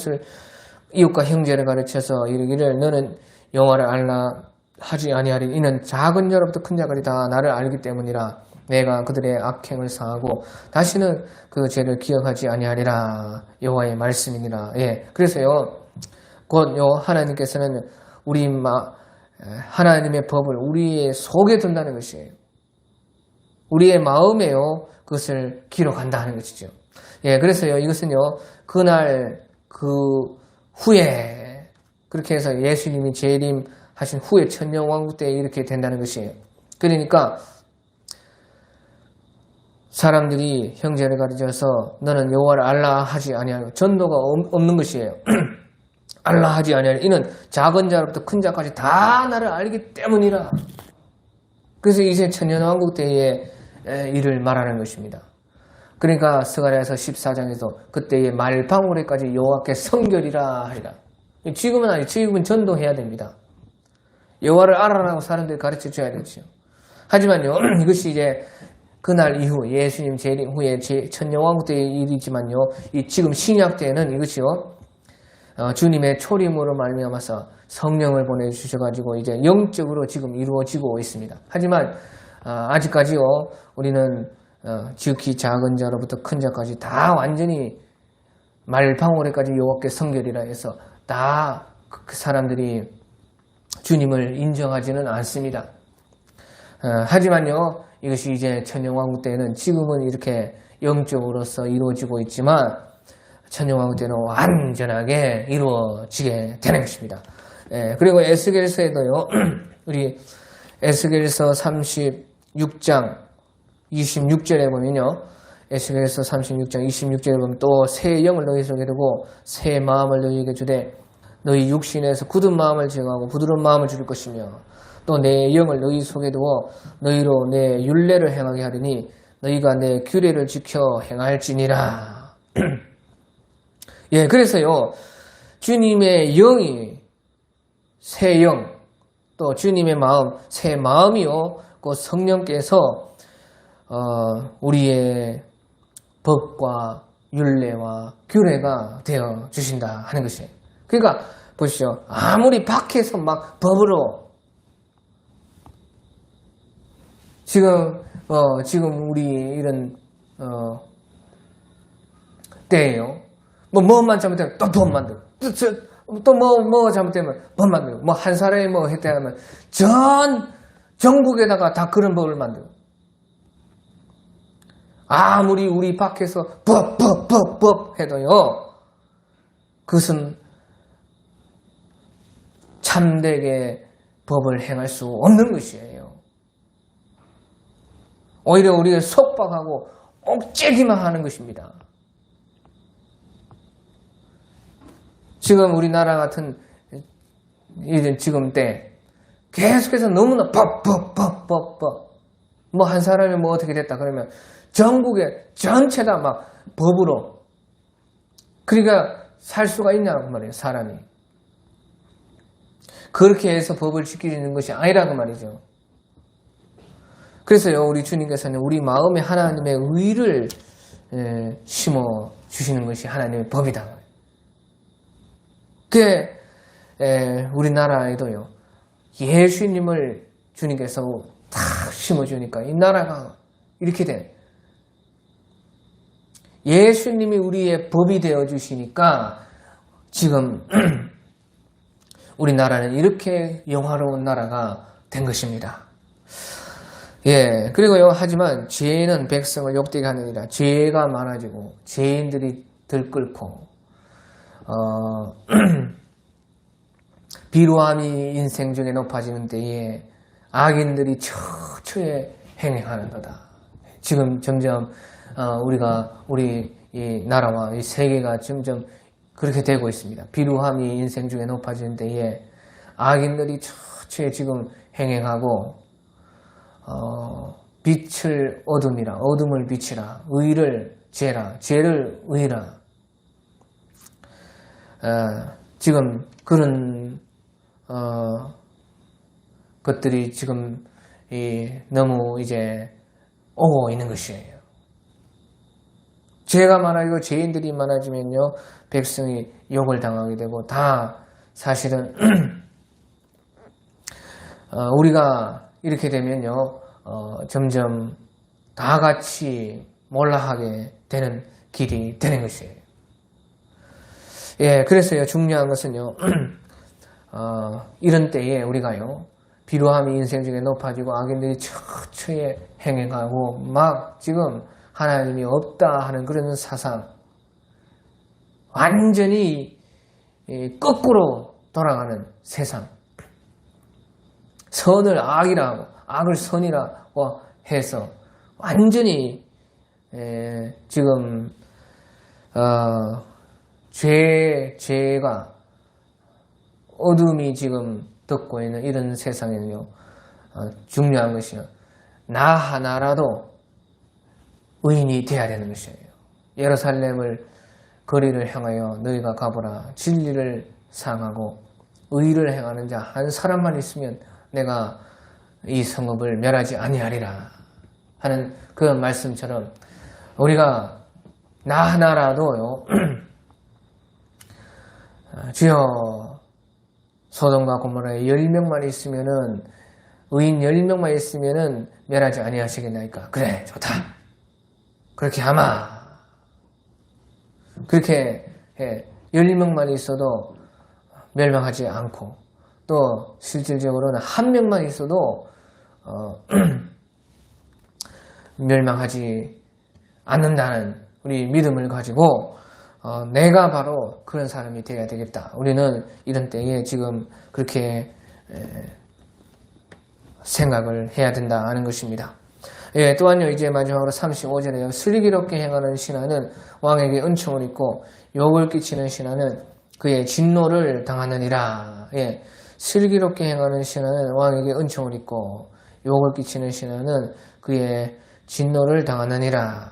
이웃과 형제를 가르쳐서 이르기를 너는 여호와를 알라 하지 아니하리. 이는 작은 자로부터 큰 자까지 다 나를 알기 때문이라. 내가 그들의 악행을 사하고 다시는 그 죄를 기억하지 아니하리라. 여호와의 말씀이니라. 예, 그래서요, 곧요 하나님께서는 하나님의 법을 우리의 속에 둔다는 것이에요. 우리의 마음에요 그것을 기록한다는 것이죠. 예, 그래서요 이것은요 그날 그 후에 그렇게 해서 예수님이 재림하신 후에 천년왕국 때에 이렇게 된다는 것이에요. 그러니까 사람들이 형제를 가르쳐서 너는 여호와를 알라 하지 아니하고 전도가 없는 것이에요. 알라 하지 아니하리. 이는 작은 자로부터 큰 자까지 다 나를 알기 때문이라. 그래서 이제 천년왕국 때에 일을 말하는 것입니다. 그러니까 스가랴서 14장에서 그때의 말방울에까지 여호와께 성결이라 하리라. 지금은 아니, 지금은 전도해야 됩니다. 여호와를 알아라고 사람들이 가르쳐 줘야 되죠. 하지만요, 이것이 이제 그날 이후 예수님 재림 후에 천년왕국 때의 일이지만요, 이 지금 신약 때에는 이것이요, 주님의 초림으로 말미암아서 성령을 보내주셔가지고 이제 영적으로 지금 이루어지고 있습니다. 하지만 아직까지요 우리는 지극히 작은 자로부터 큰 자까지 다 완전히 말방울에까지 여호와께 성결이라 해서 다 그 사람들이 주님을 인정하지는 않습니다. 하지만요 이것이 이제 천년왕국 때는 지금은 이렇게 영적으로서 이루어지고 있지만 천년왕국 때는 완전하게 이루어지게 되는 것입니다. 그리고 에스겔서에도요 우리 에스겔서 36장 26절에 보면요, 에스겔서 36장 26절에 보면 또 새 영을 너희 속에 두고 새 마음을 너희에게 주되 너희 육신에서 굳은 마음을 제거하고 부드러운 마음을 줄 것이며 또 내 영을 너희 속에 두어 너희로 내 율례를 행하게 하리니 너희가 내 규례를 지켜 행할지니라. 예, 그래서요 주님의 영이 새 영, 또 주님의 마음, 새 마음이요 그 성령께서 우리의 법과 율례와 규례가 되어 주신다 하는 것이에요. 그러니까 보시죠. 아무리 밖에서 막 법으로 지금 우리 이런 때예요. 뭐만 잘못되면 또 법 만들고 또 뭐 잘못되면 법 만들고 뭐 한 사람이 뭐 했다 하면 전국에다가 다 그런 법을 만들고 아무리 우리 밖에서 법 해도요 그것은 참되게 법을 행할 수 없는 것이에요. 오히려 우리를 속박하고 억제기만 하는 것입니다. 지금 우리나라 같은 지금 때 계속해서 너무나 법 뭐 한 사람이 뭐 어떻게 됐다 그러면 전국에 전체 다 막 법으로 그러니까 살 수가 있냐고 말이에요. 사람이 그렇게 해서 법을 지키는 것이 아니라고 말이죠. 그래서요 우리 주님께서는 우리 마음에 하나님의 의를 심어 주시는 것이 하나님의 법이다. 그게 우리나라에도요 예수님을 주님께서 탁 심어주니까 이 나라가 이렇게 된 예수님이 우리의 법이 되어 주시니까 지금 우리나라는 이렇게 영화로운 나라가 된 것입니다. 예, 그리고요 하지만 죄는 백성을 욕되게 하느니라. 죄가 많아지고 죄인들이 들끓고 비루함이 인생 중에 높아지는 때에 악인들이 처처에 행행하는도다. 지금 점점 우리 이 나라와 이 세계가 점점 그렇게 되고 있습니다. 비루함이 인생 중에 높아지는 때에 악인들이 처처에 지금 행행하고 빛을 어둠이라 어둠을 빛이라 의를 죄라 죄를 의라 지금 그런 것들이 지금 너무 이제 오고 있는 것이에요. 죄가 많아지고 죄인들이 많아지면요 백성이 욕을 당하게 되고 다 사실은 우리가 이렇게 되면요 점점 다 같이 몰락하게 되는 길이 되는 것이에요. 예, 그래서요 중요한 것은요 이런 때에 우리가요 비루함이 인생 중에 높아지고 악인들이 처처에 행행하고 막 지금 하나님이 없다 하는 그런 사상 완전히 거꾸로 돌아가는 세상 선을 악이라고 악을 선이라고 해서 완전히 지금 죄가 어둠이 지금 덮고 있는 이런 세상에는요 중요한 것이요 나 하나라도 의인이 되어야 되는 것이에요. 예루살렘을 거리를 향하여 너희가 가보라. 진리를 사랑하고 의를 행하는 자 한 사람만 있으면 내가 이 성읍을 멸하지 아니하리라 하는 그 말씀처럼 우리가 나 하나라도요 주여 소돔과 고모라에 10명만 있으면은 의인 10명만 있으면은 멸하지 아니하시겠나이까. 그래 좋다. 그렇게 하마. 그렇게 해. 10명만 있어도 멸망하지 않고 또 실질적으로는 한 명만 있어도 멸망하지 않는다는 우리 믿음을 가지고 내가 바로 그런 사람이 되어야 되겠다. 우리는 이런 때에 지금 그렇게 생각을 해야 된다 하는 것입니다. 예, 또한요 이제 마지막으로 35절에요. 슬기롭게 행하는 신하는 왕에게 은총을 입고 욕을 끼치는 신하는 그의 진노를 당하느니라. 예, 슬기롭게 행하는 신하는 왕에게 은총을 입고 욕을 끼치는 신하는 그의 진노를 당하느니라.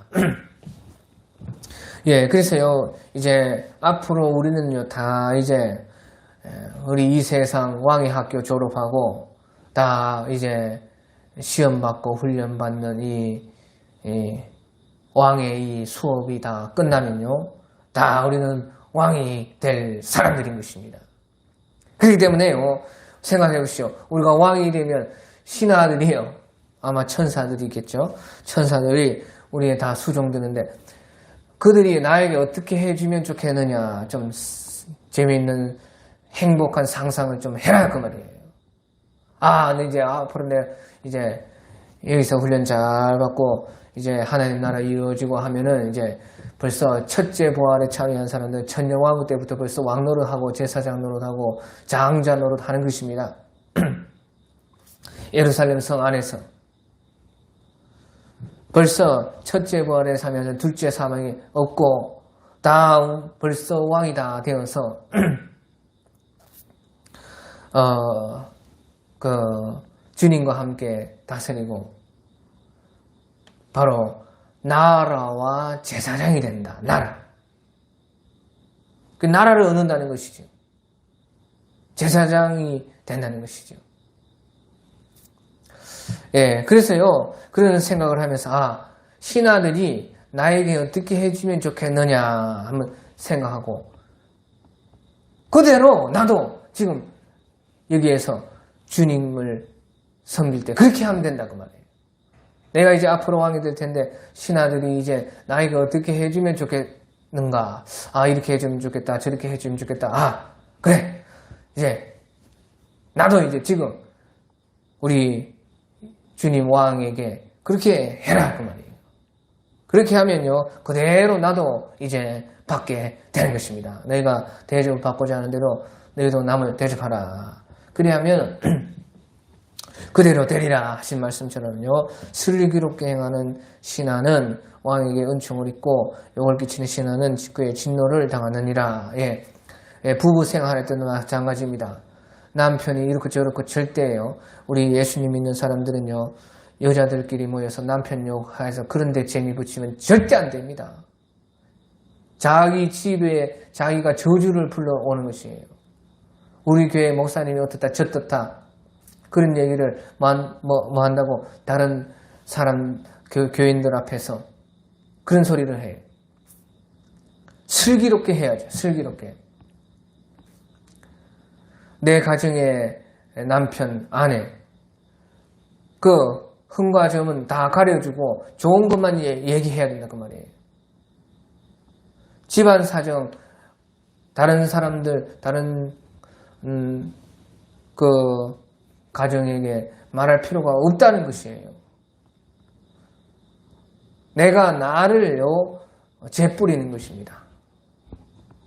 예, 그래서요 이제 앞으로 우리는요 다 이제 우리 이 세상 왕의 학교 졸업하고 다 이제 시험 받고 훈련 받는 이 왕의 이 수업이 다 끝나면요 다 우리는 왕이 될 사람들인 것입니다. 그렇기 때문에요 생각해 보시오. 우리가 왕이 되면 신하들이요 아마 천사들이겠죠. 천사들이 우리에 다 수종드는데 그들이 나에게 어떻게 해주면 좋겠느냐 좀 재미있는 행복한 상상을 좀 해라 그 말이에요. 근데 이제 앞으로 내가 이제 여기서 훈련 잘 받고 이제 하나님 나라 이루어지고 하면은 이제 벌써 첫째 부활에 참여한 사람들 천년왕후 때부터 벌써 왕 노릇하고 제사장 노릇하고 장자 노릇하는 것입니다. 예루살렘 성 안에서 벌써 첫째 부활에 사면서 둘째 사망이 없고 다 벌써 왕이 다 되어서 주님과 함께 다스리고 바로 나라와 제사장이 된다. 나라. 그 나라를 얻는다는 것이죠. 제사장이 된다는 것이죠. 예, 그래서요, 그런 생각을 하면서, 신하들이 나에게 어떻게 해주면 좋겠느냐, 한번 생각하고, 그대로 나도 지금 여기에서 주님을 섬길 때 그렇게 하면 된다고 말이에요. 내가 이제 앞으로 왕이 될 텐데, 신하들이 이제 나에게 어떻게 해주면 좋겠는가, 이렇게 해주면 좋겠다, 저렇게 해주면 좋겠다, 그래, 이제, 나도 이제 지금, 우리 주님 왕에게 그렇게 해라 그 말이에요. 그렇게 하면요 그대로 나도 이제 받게 되는 것입니다. 너희가 대접을 받고자 하는 대로 너희도 남을 대접하라. 그리하면 그대로 되리라 하신 말씀처럼요 슬기롭게 행하는 신하는 왕에게 은총을 입고 욕을 끼치는 신하는 그의 진노를 당하느니라. 예, 부부 생활할 때도 마찬가지입니다. 남편이 이렇고 저렇고 절대요. 우리 예수님 믿는 사람들은요. 여자들끼리 모여서 남편 욕해서 그런데 재미 붙이면 절대 안 됩니다. 자기 집에 자기가 저주를 불러오는 것이에요. 우리 교회 목사님이 어떻다 저떻다 그런 얘기를 뭐 한다고 다른 사람 교인들 앞에서 그런 소리를 해요. 슬기롭게 해야죠. 슬기롭게. 내 가정의 남편, 아내 그 흠과 점은 다 가려주고 좋은 것만 얘기해야 된다 그 말이에요. 집안 사정, 다른 사람들, 다른 그 가정에게 말할 필요가 없다는 것이에요. 내가 나를요 재뿌리는 것입니다.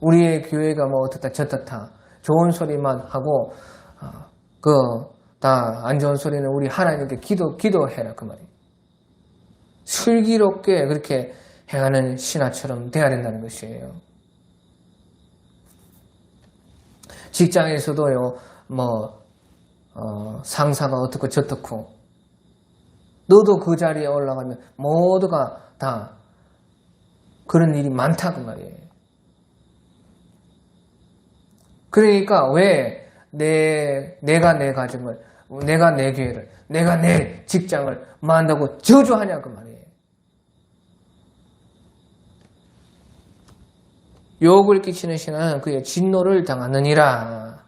우리의 교회가 뭐 어떻다 저떻다 좋은 소리만 하고 다 안 좋은 소리는 우리 하나님께 기도해라 그 말이에요. 슬기롭게 그렇게 행하는 신하처럼 돼야 된다는 것이에요. 직장에서도요 상사가 어떻고 저떻고 너도 그 자리에 올라가면 모두가 다 그런 일이 많다 그 말이에요. 그러니까 왜 내가 내 가정을, 내가 내 교회를, 내가 내 직장을 만다고 저주하냐 그 말이에요. 욕을 끼치는 신하는 그의 진노를 당하느니라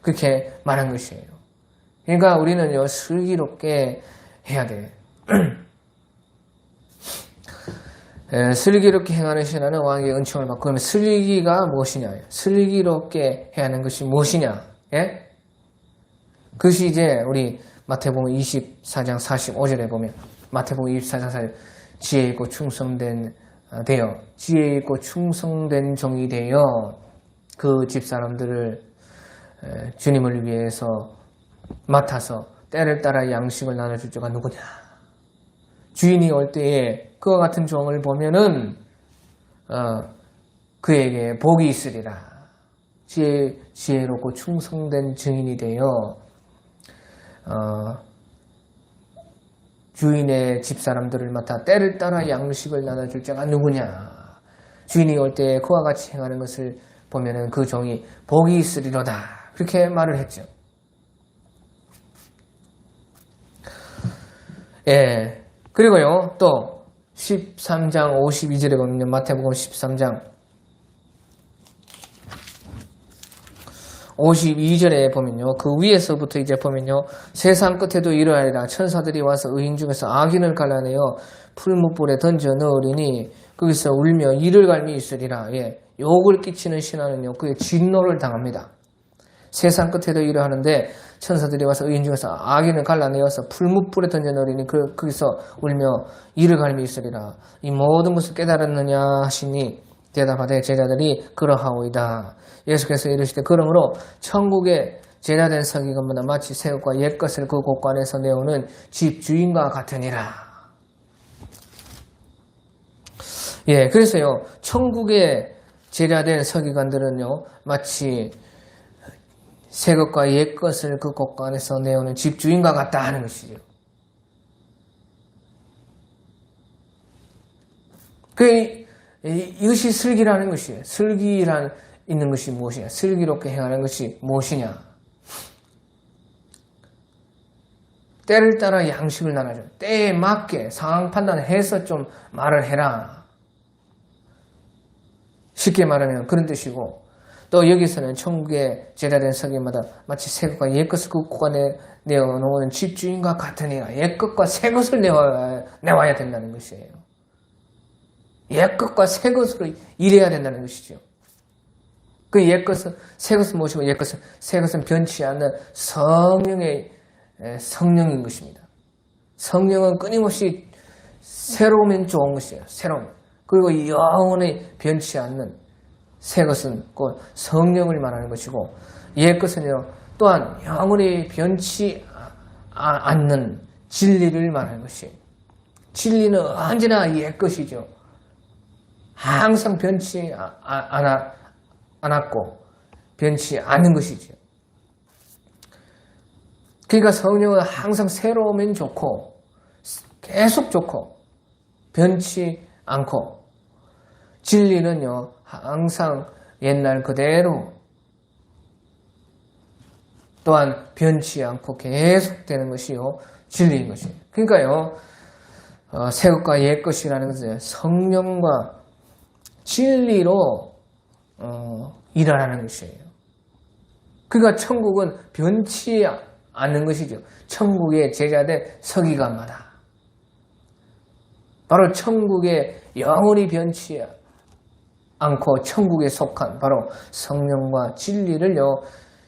그렇게 말한 것이에요. 그러니까 우리는요 슬기롭게 해야 돼요. 슬기롭게 행하는 신하는 왕에게 은총을 받고 그러면 슬기가 무엇이냐? 슬기롭게 해야 하는 것이 무엇이냐? 예? 그것이 이제 우리 마태복음 24장 45절에 보면 마태복음 24장 4절 지혜 있고 충성된 되어 지혜 있고 충성된 종이 되어 그 집사람들을 주님을 위해서 맡아서 때를 따라 양식을 나눠줄 자가 누구냐? 주인이 올 때에 그와 같은 종을 보면은 그에게 복이 있으리라. 지혜롭고 충성된 증인이 되어 주인의 집사람들을 맡아 때를 따라 양식을 나눠줄 자가 누구냐. 주인이 올 때에 그와 같이 행하는 것을 보면은 그 종이 복이 있으리로다. 그렇게 말을 했죠. 예. 그리고요, 또 13장 52절에 보면 마태복음 13장 52절에 보면요, 그 위에서부터 이제 보면요, 세상 끝에도 이러하리라. 천사들이 와서 의인 중에서 악인을 갈라내어 풀무불에 던져 넣으리니 거기서 울며 이를 갈미 있으리라. 예. 욕을 끼치는 신하는요, 그의 진노를 당합니다. 세상 끝에도 이러하는데 천사들이 와서 의인 중에서 악인을 갈라내어서 풀무불에 던져 넣으리니 거기서 울며 이를 갈미 있으리라. 이 모든 것을 깨달았느냐 하시니 대답하되 제자들이 그러하오이다. 예수께서 이르시되 그러므로 천국에 제자된 서기관보다 마치 새것과 옛것을 그 곳간에서 내오는 집 주인과 같으니라. 예, 그래서요, 천국에 제자된 서기관들은요, 마치 새 것과 옛 것을 그 곳간에서 내오는 집주인과 같다 하는 것이죠. 이것이 슬기라는 것이에요. 슬기란 있는 것이 무엇이냐? 슬기롭게 행하는 것이 무엇이냐? 때를 따라 양식을 나눠줘. 때에 맞게 상황 판단해서 좀 말을 해라. 쉽게 말하면 그런 뜻이고, 또 여기서는 천국에 제자된 서기마다 마치 새 것과 옛 것을 그 곳간에 내어놓은 집주인과 같으니라. 옛 것과 새 것을 내와야 된다는 것이에요. 옛 것과 새 것으로 일해야 된다는 것이죠. 그 옛 것은, 새 것은 무엇이고 옛 것은, 새 것은 변치 않는 성령인 것입니다. 성령은 끊임없이 새로우면 좋은 것이에요. 새로운. 그리고 영원히 변치 않는 새 것은 곧 성령을 말하는 것이고, 옛 것은요, 또한 영원히 변치 않는 진리를 말하는 것이에요. 진리는 언제나 옛 것이죠. 항상 변치 않았고 변치 않는 것이죠. 그러니까 성령은 항상 새로우면 좋고 계속 좋고 변치 않고, 진리는요 항상 옛날 그대로 또한 변치 않고 계속되는 것이요 진리인 것이에요. 그러니까요 새 것과 옛 것이라는 것은 성령과 진리로 일하라는 것이에요. 그러니까 천국은 변치 않는 것이죠. 천국의 제자된 서기관마다 바로 천국에 영원히 변치 않고 천국에 속한 바로 성령과 진리를요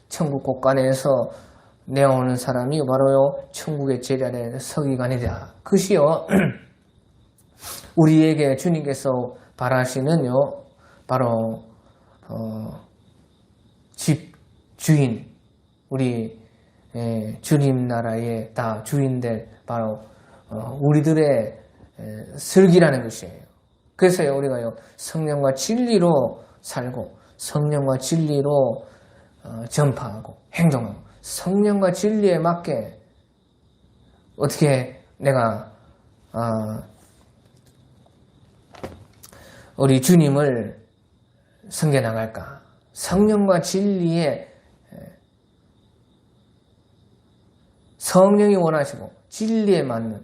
천국 곳간에서 내어오는 사람이 바로요 천국의 제자된 서기관이다. 그것이요 우리에게 주님께서 바라시는요 바로 집주인, 우리 주님 나라의 다 주인들 바로 우리들의 슬기라는 것이에요. 그래서요 우리가요 성령과 진리로 살고 성령과 진리로 전파하고 행동하고 성령과 진리에 맞게 어떻게 내가 우리 주님을 섬겨나갈까? 성령과 진리에 성령이 원하시고 진리에 맞는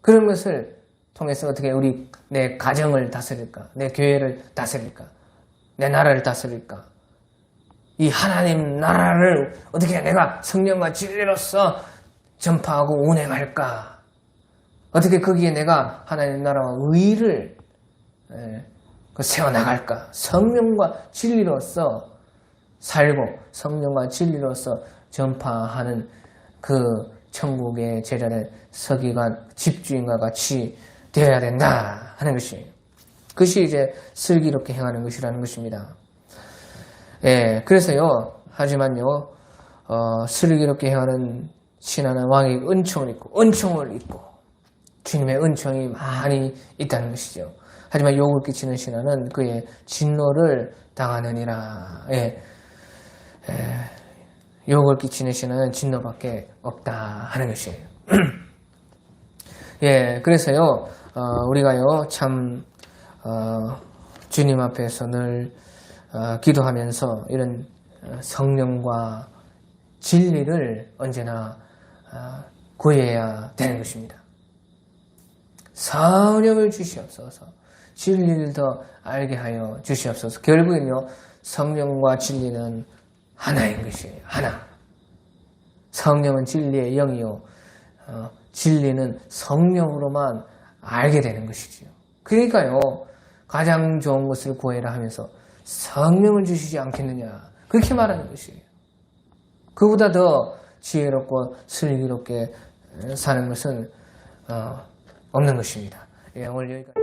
그런 것을 통해서 어떻게 내 가정을 다스릴까? 내 교회를 다스릴까? 내 나라를 다스릴까? 이 하나님 나라를 어떻게 내가 성령과 진리로서 전파하고 운행할까? 어떻게 거기에 내가 하나님 나라와 의를 세워나갈까? 성령과 진리로서 살고 성령과 진리로서 전파하는 그 천국의 제자는 서기관 집주인과 같이 되어야 된다 하는 것이에요. 그것이 이제 슬기롭게 행하는 것이라는 것입니다. 예, 그래서요, 하지만요, 슬기롭게 행하는 신하는 왕의 은총을 입고, 주님의 은총이 많이 있다는 것이죠. 하지만 욕을 끼치는 신하는 그의 진노를 당하느니라. 욕을 끼치는 신하는 진노밖에 없다 하는 것이에요. 예, 그래서요, 우리가요, 참, 주님 앞에서 늘 기도하면서 이런 성령과 진리를 언제나 구해야 되는 것입니다. 성령을 주시옵소서. 진리를 더 알게 하여 주시옵소서. 결국은요, 성령과 진리는 하나인 것이에요. 하나. 성령은 진리의 영이요. 진리는 성령으로만 알게 되는 것이지요. 그러니까요, 가장 좋은 것을 구해라 하면서 성령을 주시지 않겠느냐. 그렇게 말하는 것이에요. 그보다 더 지혜롭고 슬기롭게 사는 것은 없는 것입니다. 예, 오늘 여기까지.